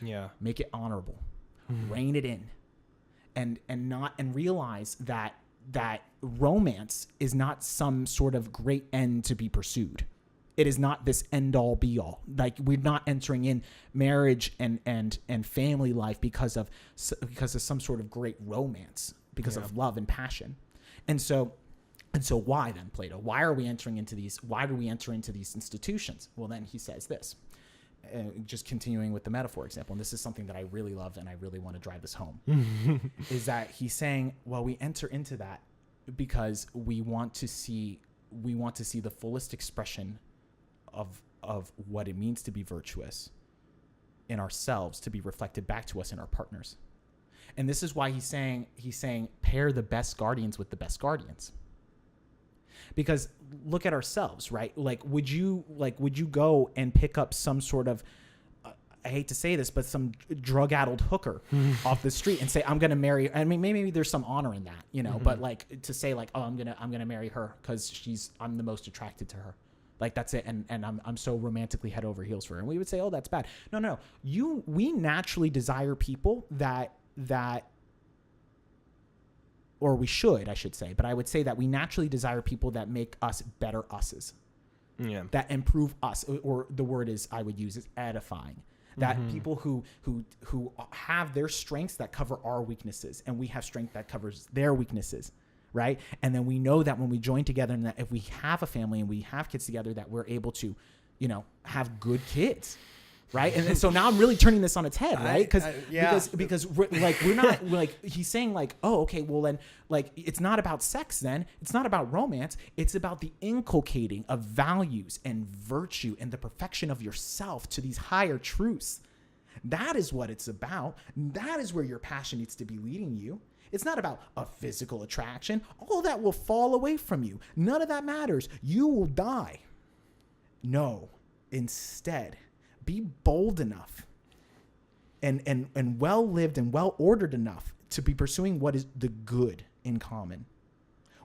Yeah. Make it honorable. Rein it in. And realize that romance is not some sort of great end to be pursued. It is not this end all be all. Like we're not entering in marriage and family life because of some sort of great romance, because of love and passion. And so And so why then, Plato? Why do we enter into these institutions? Well, then he says this, just continuing with the metaphor example, and this is something that I really love and I really want to drive this home, is that he's saying, well, we enter into that because we want to see the fullest expression of what it means to be virtuous in ourselves, to be reflected back to us in our partners. And this is why he's saying pair the best guardians with the best guardians. Because look at ourselves, right? Like, would you go and pick up some sort of, I hate to say this, but some drug-addled hooker off the street and say, I'm going to marry, I mean, maybe there's some honor in that, you know, but like to say like, oh, I'm going to marry her because I'm the most attracted to her. Like, that's it. And I'm so romantically head over heels for her. And we would say, oh, that's bad. No. We naturally desire people that, or we should, I should say, but I would say that we naturally desire people that make us better us's. Yeah. That improve us, or the word I would use is edifying. That people who have their strengths that cover our weaknesses, and we have strength that covers their weaknesses, right? And then we know that when we join together, and that if we have a family and we have kids together, that we're able to, have good kids. Right. And so now I'm really turning this on its head. Right. Because we're not like, he's saying like, oh, OK, well, then like, it's not about sex. Then it's not about romance. It's about the inculcating of values and virtue and the perfection of yourself to these higher truths. That is what it's about. That is where your passion needs to be leading you. It's not about a physical attraction. All that will fall away from you. None of that matters. You will die. No, instead, be bold enough and well-lived and well-ordered enough to be pursuing what is the good in common.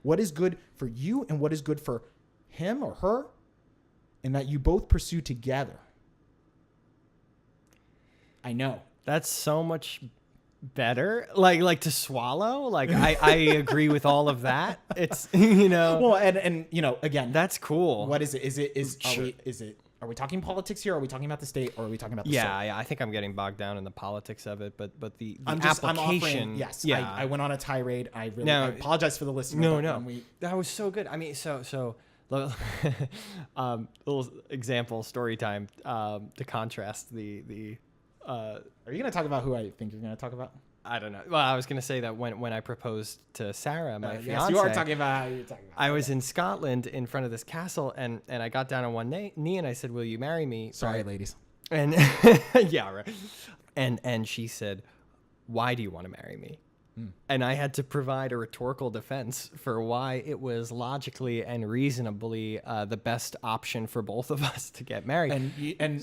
What is good for you and what is good for him or her, and that you both pursue together. I know. That's so much better. Like to swallow. Like I agree with all of that. It's, Well, and again. That's cool. What is it? Are we talking politics here? Are we talking about the state, or are we talking about the soul? Yeah. I think I'm getting bogged down in the politics of it, but the application. Yes. Yeah. I went on a tirade. I apologize for the listener. No. That was so good. I mean, so little example story time to contrast the. Are you going to talk about who I think you're going to talk about? I don't know. Well, I was going to say that when I proposed to Sarah, my fiance, yes, you are talking about. I was in Scotland in front of this castle, and I got down on one knee and I said, "Will you marry me?" Sorry, ladies. And yeah, right. And she said, "Why do you want to marry me?" And I had to provide a rhetorical defense for why it was logically and reasonably the best option for both of us to get married. And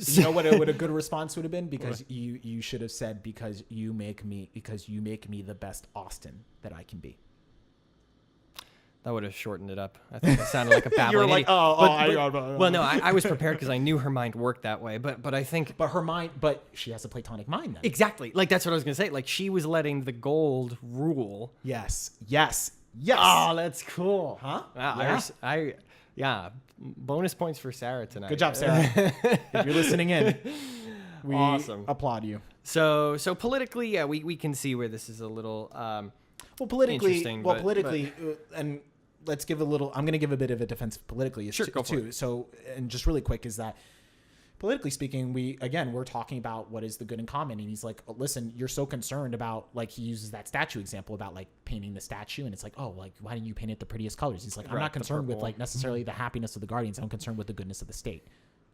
you know what a good response would have been? Because you should have said, because you make me the best Austin that I can be. That would have shortened it up. I think it sounded like a babbling. You were like, well, no, I was prepared because I knew her mind worked that way. But I think, but she has a Platonic mind then. Exactly. Like that's what I was gonna say. Like she was letting the gold rule. Yes. Oh, that's cool. Huh? Yeah. Bonus points for Sarah tonight. Good job, Sarah. If you're listening in, we applaud you. So politically, yeah, we can see where this is a little. Politically, and let's give a little. I'm going to give a bit of a defense politically. Sure, go for it. So, and just really quick is that politically speaking, we're talking about what is the good in common, and he's like, oh, listen, you're so concerned about, like, he uses that statue example about like painting the statue, and it's like, oh, like why didn't you paint it the prettiest colors? He's like, I'm not concerned with like necessarily the happiness of the guardians. I'm concerned with the goodness of the state.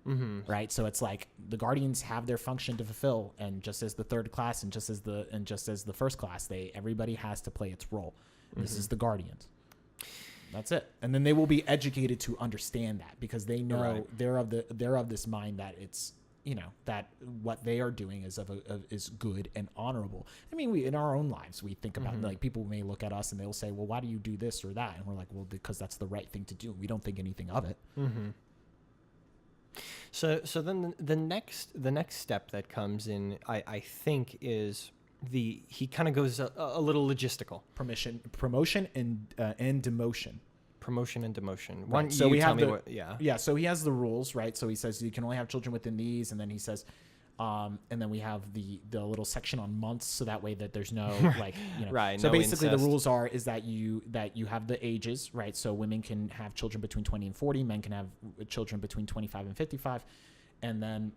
Mm-hmm. Right. So it's like the guardians have their function to fulfill, and just as the third class and just as the first class, everybody has to play its role. Mm-hmm. This is the guardians. That's it. And then they will be educated to understand that, because they know they're of this mind that it's, that what they are doing is good and honorable. I mean, in our own lives, we think about like people may look at us and they'll say, well, why do you do this or that? And we're like, well, because that's the right thing to do. We don't think anything of it. Mm-hmm. So then the next step that comes in, I think, is he kind of goes a little logistical. Promotion and demotion. Promotion and demotion. Right. So we have so he has the rules, right? So he says you can only have children within these, and then he says And then we have the little section on months, so that way that there's no like, you know. Right. So No basically, incest. the rules are is that you have the ages, right? So women can have children between 20 and 40, men can have children between 25 and 55, and then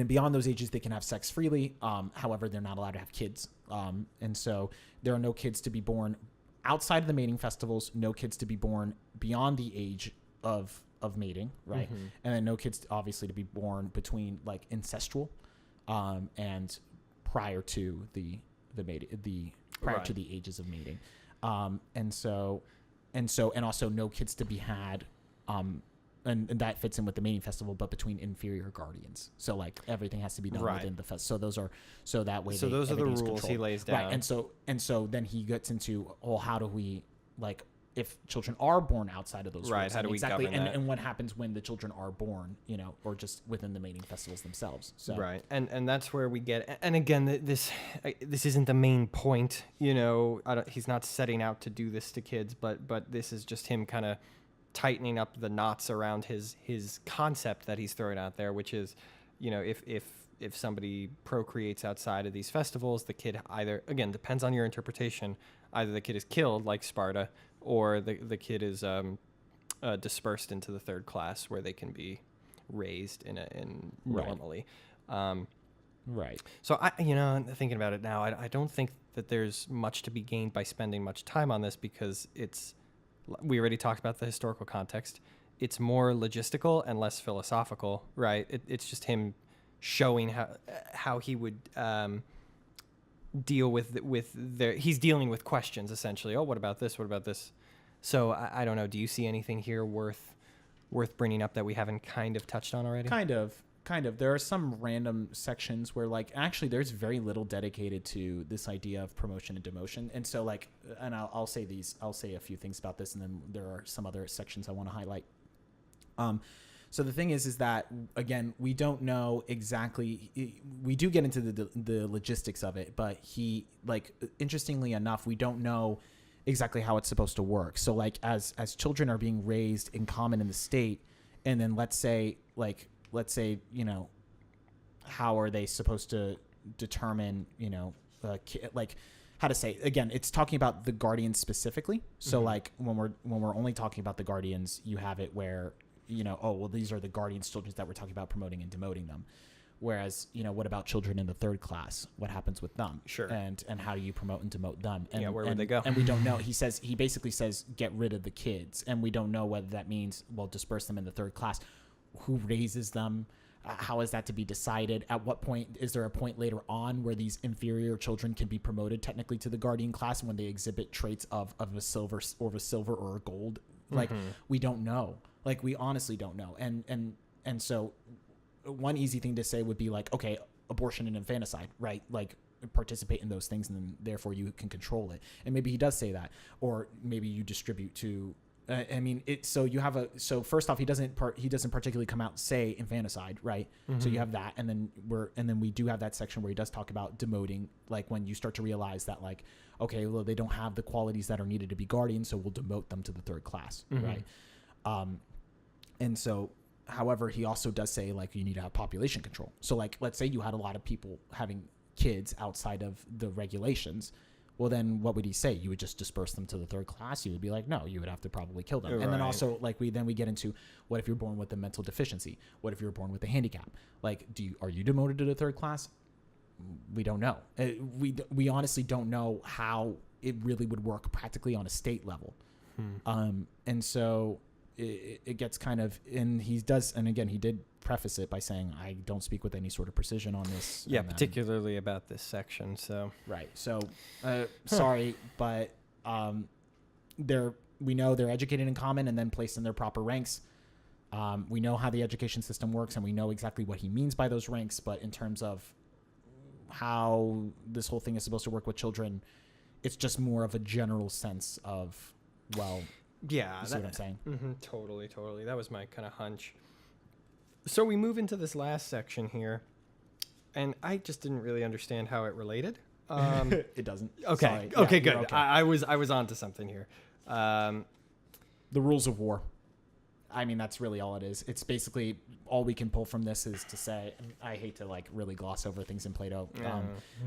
beyond those ages they can have sex freely. However, they're not allowed to have kids. And so there are no kids to be born outside of the mating festivals, no kids to be born beyond the age of mating, right? And then no kids obviously to be born between like incestual and prior to the to the ages of mating. And also no kids to be had and that fits in with the mating festival, but between inferior guardians. So like everything has to be done within the fest. So those are that way. So those are the rules he lays down. Right. And so then he gets into, well, how do we, like, if children are born outside of those rules, how do we exactly govern that? And what happens when the children are born, you know, or just within the mating festivals themselves. So right. And that's where we get, and again, this isn't the main point, you know. He's not setting out to do this to kids, but this is just him kind of tightening up the knots around his concept that he's throwing out there, which is, you know, if somebody procreates outside of these festivals, the kid either, again, depends on your interpretation, either the kid is killed like Sparta, or the kid is dispersed into the third class where they can be raised in normally. Right. So I, you know, thinking about it now, I don't think that there's much to be gained by spending much time on this, because we already talked about the historical context. It's more logistical and less philosophical, right? It's just him showing how he would deal he's dealing with questions essentially. Oh, what about this? What about this? So I don't know. Do you see anything here worth bringing up that we haven't kind of touched on already? Kind of. There are some random sections where, like, actually there's very little dedicated to this idea of promotion and demotion. And so, like, and I'll say a few things about this, and then there are some other sections I want to highlight. So the thing is that, again, we don't know exactly. We do get into the logistics of it, but interestingly enough, we don't know exactly how it's supposed to work. So, like, as children are being raised in common in the state, and then let's say, you know, how are they supposed to determine, you know, like how to say, again, it's talking about the guardians specifically. So like when we're only talking about the guardians, you have it where, you know, oh, well, these are the guardians' children that we're talking about promoting and demoting them. Whereas, you know, what about children in the third class? What happens with them? Sure. And how do you promote and demote them? And, where would they go? And we don't know. He basically says, get rid of the kids. And we don't know whether that means, well, disperse them in the third class. Who raises them? How is that to be decided? At what point is there a point later on where these inferior children can be promoted technically to the guardian class when they exhibit traits of a silver or a gold? Like, we don't know. Like, we honestly don't know. And so one easy thing to say would be like, okay, abortion and infanticide, right? Like, participate in those things, and then therefore you can control it. And maybe he does say that, or maybe you distribute to. I mean, so first off, he doesn't particularly come out and say infanticide, right? So you have that, and then we do have that section where he does talk about demoting, like when you start to realize that, like, okay, well, they don't have the qualities that are needed to be guardians, so we'll demote them to the third class, right? And so, however, he also does say, like, you need to have population control. So, like, let's say you had a lot of people having kids outside of the regulations. Well, then what would he say? You would just disperse them to the third class? You would be like, no, you would have to probably kill them. Right. And then also, like, we get into, what if you're born with a mental deficiency? What if you're born with a handicap? Like, are you demoted to the third class? We don't know. We honestly don't know how it really would work practically on a state level. And so it gets kind of, and he did preface it by saying, I don't speak with any sort of precision on this. Yeah, particularly about this section. So right. So sorry, but we know they're educated in common and then placed in their proper ranks. We know how the education system works, and we know exactly what he means by those ranks. But in terms of how this whole thing is supposed to work with children, it's just more of a general sense of, well, yeah, you see what I'm saying? Totally. That was my kind of hunch. So we move into this last section here, and I just didn't really understand how it related. It doesn't. Okay. Sorry. Okay, Yeah, good. okay. I was onto something here. The rules of war. I mean, that's really all it is. It's basically all we can pull from this is to say, and I hate to like really gloss over things in Plato,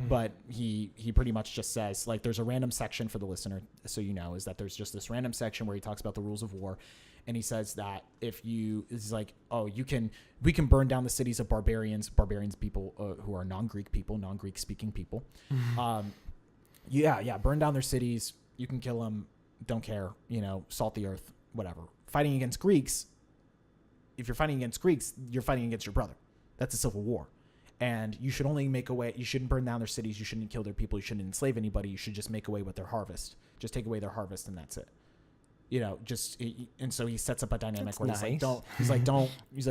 but he pretty much just says, like, there's a random section for the listener, so you know, is that there's just this random section where he talks about the rules of war. And he says that it's like, oh, we can burn down the cities of barbarians people who are non-Greek people, non-Greek speaking people. Burn down their cities. You can kill them. Don't care, salt the earth, whatever. Fighting against Greeks, if you're fighting against Greeks, you're fighting against your brother. That's a civil war. And you should only make away, you shouldn't burn down their cities, you shouldn't kill their people, you shouldn't enslave anybody, you should just make away with their harvest. Just take away their harvest and that's it. And so he sets up a dynamic that's where nice.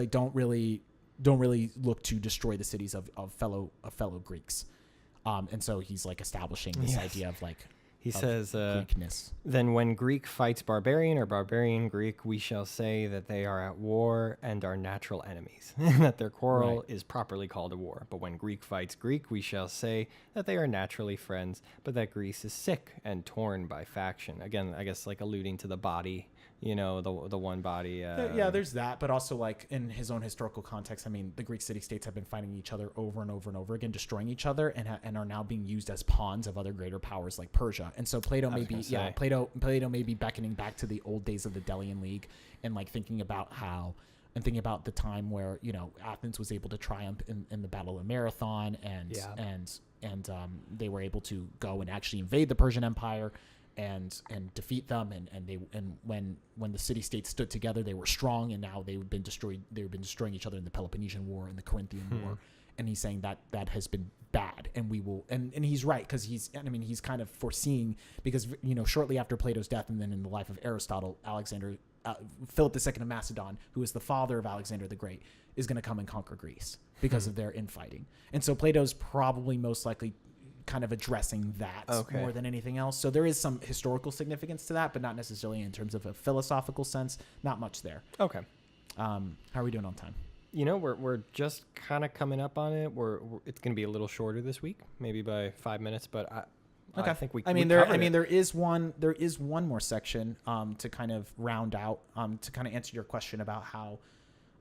don't really look to destroy the cities of fellow Greeks. And so he's like establishing this idea of like, he says, Greekness. Then when Greek fights barbarian or barbarian Greek, we shall say that they are at war and are natural enemies, that their quarrel is properly called a war. But when Greek fights Greek, we shall say that they are naturally friends, but that Greece is sick and torn by faction. Again, I guess like alluding to the body, the one body. There's that, but also like in his own historical context, I mean, the Greek city-states have been fighting each other over and over and over again, destroying each other, and are now being used as pawns of other greater powers like Persia. And so Plato may be beckoning back to the old days of the Delian League and like thinking about the time where Athens was able to triumph in the Battle of Marathon, and they were able to go and actually invade the Persian Empire and defeat them, and when the city states stood together, they were strong, and now they've been destroying each other in the Peloponnesian War and the Corinthian War. And he's saying that has been bad, and we will, and he's right, because he's kind of foreseeing, because shortly after Plato's death, and then in the life of Aristotle, Philip II of Macedon, who is the father of Alexander the Great, is going to come and conquer Greece because of their infighting. And so Plato's probably most likely kind of addressing that more than anything else. So there is some historical significance to that, but not necessarily in terms of a philosophical sense. Not much there. Okay. How are we doing on time? We're just kind of coming up on it. It's going to be a little shorter this week, maybe by 5 minutes, but I think there is one more section to kind of round out to kind of answer your question about how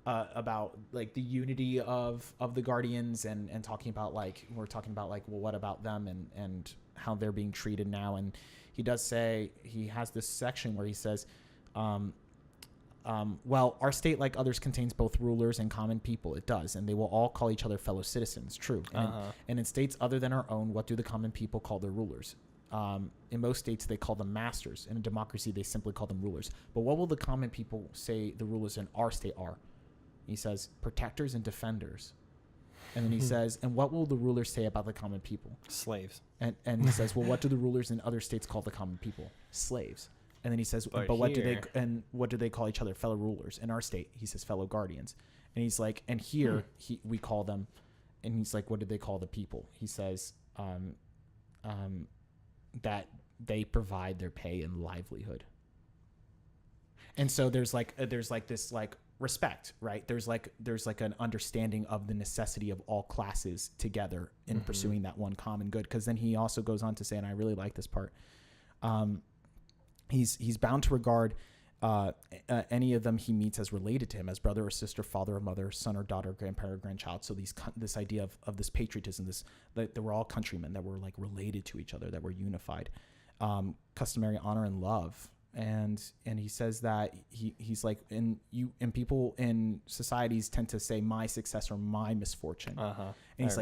about like the unity of the Guardians and talking about like well, what about them and how they're being treated now. And he does say, he has this section where he says, well, our state, like others, contains both rulers and common people. It does, and they will all call each other fellow citizens. True. And in states other than our own, what do the common people call their rulers? In most states, they call them masters. In a democracy, they simply call them rulers. But what will the common people say the rulers in our state are? He says, protectors and defenders. And then he says, and what will the rulers say about the common people? Slaves. And he says, well, what do the rulers in other states call the common people? Slaves. And then he says, but what do they call each other? Fellow rulers. In our state, he says, fellow guardians. And he's like, and here we call them, and he's like, what do they call the people? He says, that they provide their pay and livelihood. And so there's this respect, right? There's like an understanding of the necessity of all classes together in pursuing that one common good. Because then he also goes on to say, and I really like this part, he's bound to regard any of them he meets as related to him, as brother or sister, father or mother, son or daughter, grandparent or grandchild. So this idea of this patriotism, that we're all countrymen, that we're like related to each other, that we're unified, customary honor and love. And he says that he's like, and people in societies tend to say my success or my misfortune. And he's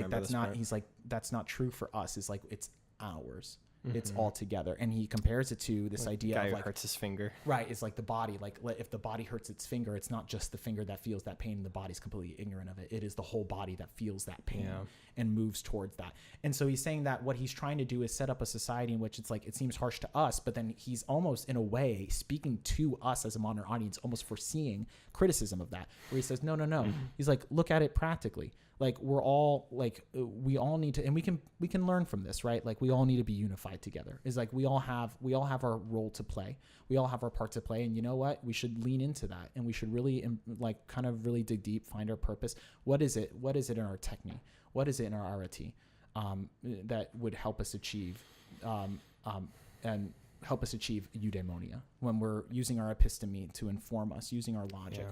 like, that's not true for us. It's like, it's ours. It's all together. And he compares it to this idea guy of who like, hurts his finger. Right. It's like the body, like if the body hurts its finger, it's not just the finger that feels that pain and the body's completely ignorant of it. It is the whole body that feels that pain and moves towards that. And so he's saying that what he's trying to do is set up a society in which it's like, it seems harsh to us, but then he's almost in a way speaking to us as a modern audience, almost foreseeing criticism of that, where he says, no. He's like, look at it practically. Like we're all like, we all need to, and we can learn from this, right? Like we all need to be unified together. It's like we all have our role to play. We all have our part to play, and you know what? We should lean into that, and we should really like kind of really dig deep, find our purpose. What is it? What is it in our technique? What is it in our arity that would help us achieve and help us achieve eudaimonia, when we're using our episteme to inform us, using our logic.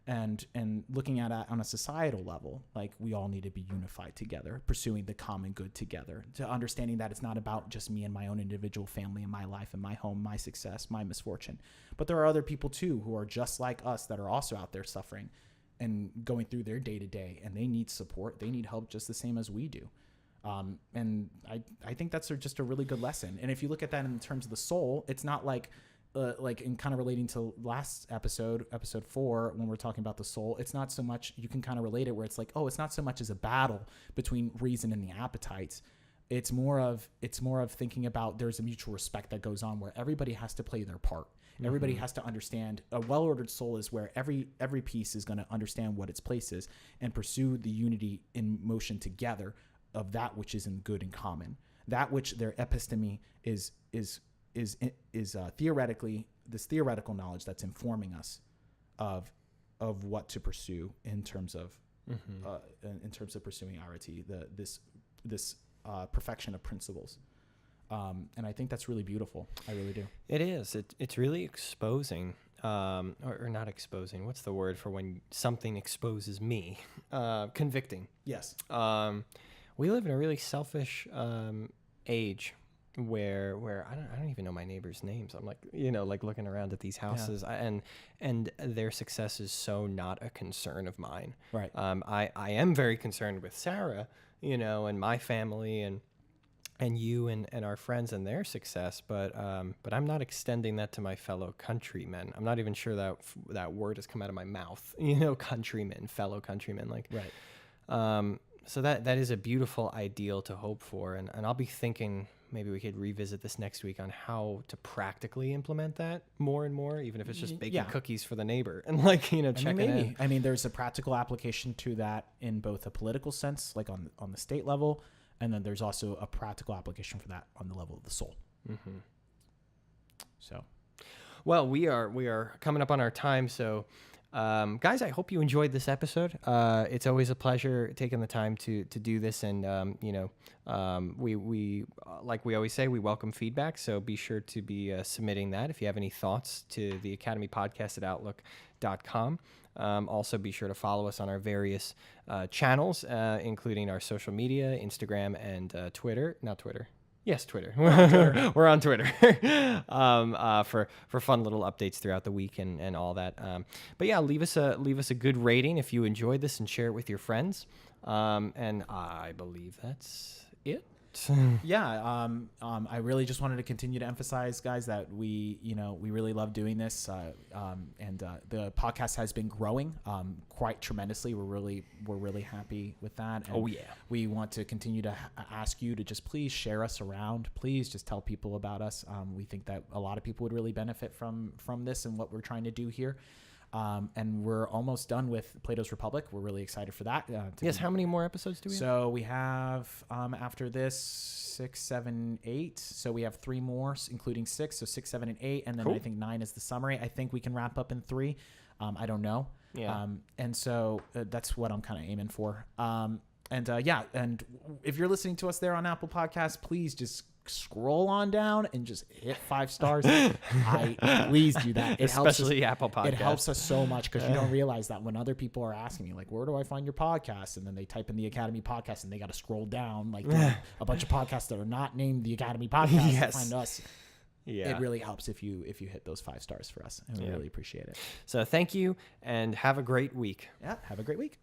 And looking at it on a societal level, like we all need to be unified together, pursuing the common good together, to understanding that it's not about just me and my own individual family and my life and my home, my success, my misfortune. But there are other people too who are just like us that are also out there suffering and going through their day to day, and they need support. They need help just the same as we do. And I think that's just a really good lesson. And if you look at that in terms of the soul, it's not like in kind of relating to last episode 4, when we're talking about the soul, it's not so much, you can kind of relate it where it's like, oh, it's not so much as a battle between reason and the appetites. It's more of thinking about there's a mutual respect that goes on where everybody has to play their part. Everybody has to understand. A well-ordered soul is where every piece is going to understand what its place is and pursue the unity in motion together of that which is in good and common. That which their episteme is theoretically, this theoretical knowledge that's informing us of what to pursue in terms of pursuing arity, this perfection of principles. And I think that's really beautiful. I really do. It is. It's really exposing, or not exposing. What's the word for when something exposes me? Convicting. Yes. We live in a really selfish age where I don't even know my neighbors' names. I'm like looking around at these houses, and their success is so not a concern of mine. Right. I am very concerned with Sarah, and my family and you and our friends and their success, but I'm not extending that to my fellow countrymen. I'm not even sure that word has come out of my mouth. Countrymen, fellow countrymen, like right. So that is a beautiful ideal to hope for, and I'll be thinking maybe we could revisit this next week on how to practically implement that more and more, even if it's just baking cookies for the neighbor and checking in. I mean, there's a practical application to that in both a political sense, like on the state level, and then there's also a practical application for that on the level of the soul. Mm-hmm. So, well, we are coming up on our time, so. Guys, I hope you enjoyed this episode. It's always a pleasure taking the time to do this, and we like we always say, we welcome feedback. So be sure to be submitting that if you have any thoughts to the Academy Podcast at Outlook.com. Also, be sure to follow us on our various channels, including our social media, Instagram and Twitter. Not Twitter. Yes, Twitter. We're on Twitter for fun little updates throughout the week and all that. But yeah, leave us a good rating if you enjoyed this and share it with your friends. And I believe that's it. Yeah, I really just wanted to continue to emphasize, guys, that we really love doing this, and the podcast has been growing quite tremendously. We're really happy with that. And we want to continue to ask you to just please share us around. Please just tell people about us. We think that a lot of people would really benefit from this and what we're trying to do here. And we're almost done with Plato's Republic. We're really excited for that. Yes. How many more episodes do we have? So we have, after this, 6, 7, 8. So we have 3 more, including 6. So 6, 7, and 8. And then I think 9 is the summary. I think we can wrap up in 3. I don't know. Yeah. And so that's what I'm kind of aiming for. And if you're listening to us there on Apple Podcasts, please just scroll on down and just hit 5 stars. Please do that. Especially Apple Podcasts. It helps us so much because you don't realize that when other people are asking you, like, where do I find your podcast? And then they type in the Academy Podcast and they got to scroll down like a bunch of podcasts that are not named the Academy Podcast to find us. Yeah. It really helps if you hit those 5 stars for us, and we really appreciate it. So thank you and have a great week. Yeah, have a great week.